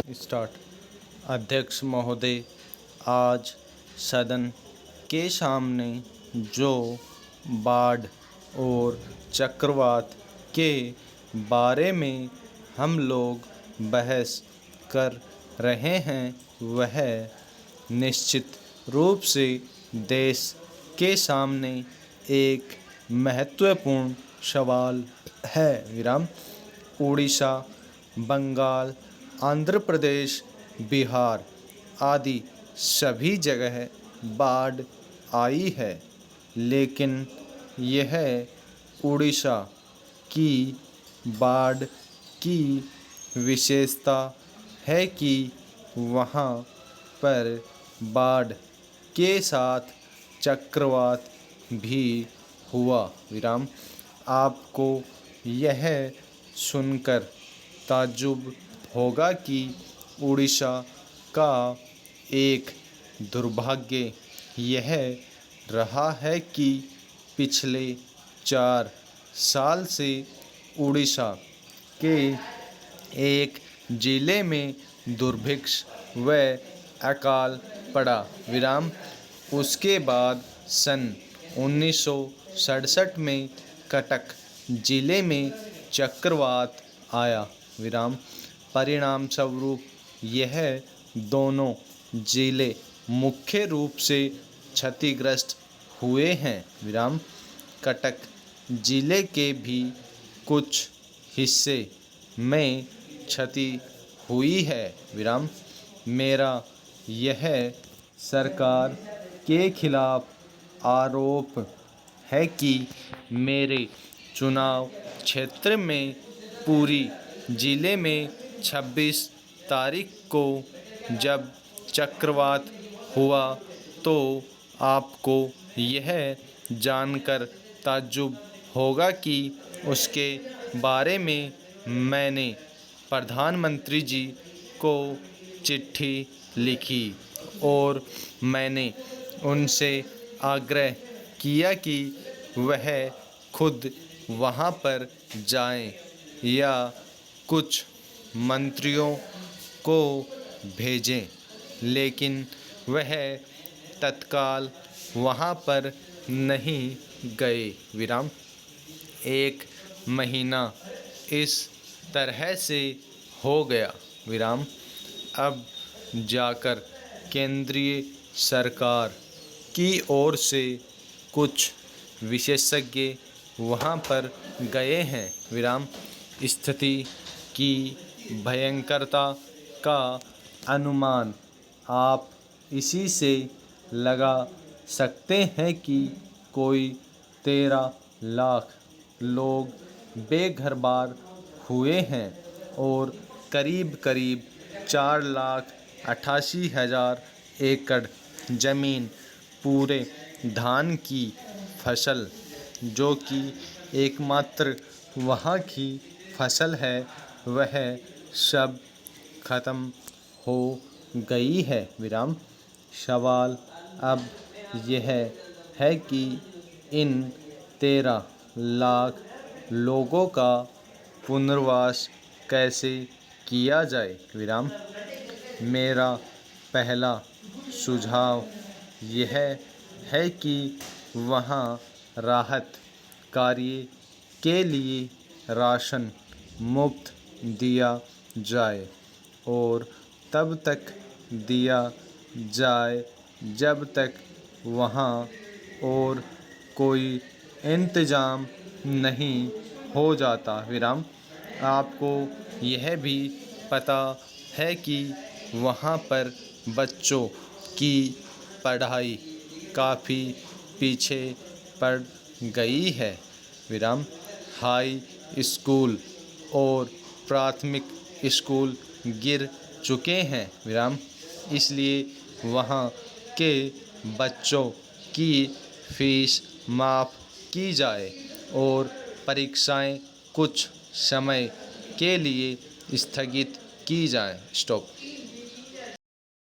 Start. अध्यक्ष महोदय, आज सदन के सामने जो बाढ़ और चक्रवात के बारे में हम लोग बहस कर रहे हैं वह निश्चित रूप से देश के सामने एक महत्वपूर्ण सवाल है। विराम। उड़ीसा, बंगाल, आंध्र प्रदेश, बिहार आदि सभी जगह बाढ़ आई है, लेकिन यह उड़ीसा की बाढ़ की विशेषता है कि वहाँ पर बाढ़ के साथ चक्रवात भी हुआ। विराम। आपको यह सुनकर ताज्जुब होगा कि उड़ीसा का एक दुर्भाग्य यह रहा है कि पिछले 4 साल से उड़ीसा के एक जिले में दुर्भिक्ष व अकाल पड़ा। विराम। उसके बाद सन 1967 में कटक जिले में चक्रवात आया। विराम। परिणाम स्वरूप यह दोनों जिले मुख्य रूप से क्षतिग्रस्त हुए हैं। विराम। कटक जिले के भी कुछ हिस्से में क्षति हुई है। विराम। मेरा यह सरकार के खिलाफ आरोप है कि मेरे चुनाव क्षेत्र में पूरी जिले में 26 तारीख को जब चक्रवात हुआ तो आपको यह जानकर ताज्जुब होगा कि उसके बारे में मैंने प्रधानमंत्री जी को चिट्ठी लिखी और मैंने उनसे आग्रह किया कि वह खुद वहाँ पर जाएं या कुछ मंत्रियों को भेजें, लेकिन वह तत्काल वहाँ पर नहीं गए। विराम। 1 महीना इस तरह से हो गया। विराम। अब जाकर केंद्रीय सरकार की ओर से कुछ विशेषज्ञ वहाँ पर गए हैं। विराम। स्थिति की भयंकरता का अनुमान आप इसी से लगा सकते हैं कि कोई 13 लाख लोग बेघर-बार हुए हैं और करीब करीब 4,88,000 एकड़ जमीन पूरे धान की फसल, जो कि एकमात्र वहाँ की फसल है, वह सब खत्म हो गई है। विराम। सवाल अब यह है कि इन 13 लाख लोगों का पुनर्वास कैसे किया जाए। विराम। मेरा पहला सुझाव यह है कि वहाँ राहत कार्य के लिए राशन मुफ्त दिया जाए और तब तक दिया जाए जब तक वहाँ और कोई इंतज़ाम नहीं हो जाता। विराम। आपको यह भी पता है कि वहाँ पर बच्चों की पढ़ाई काफ़ी पीछे पड़ गई है। विराम। हाई स्कूल और प्राथमिक स्कूल गिर चुके हैं। विराम। इसलिए वहाँ के बच्चों की फीस माफ़ की जाए और परीक्षाएं कुछ समय के लिए स्थगित की जाएं। स्टॉप।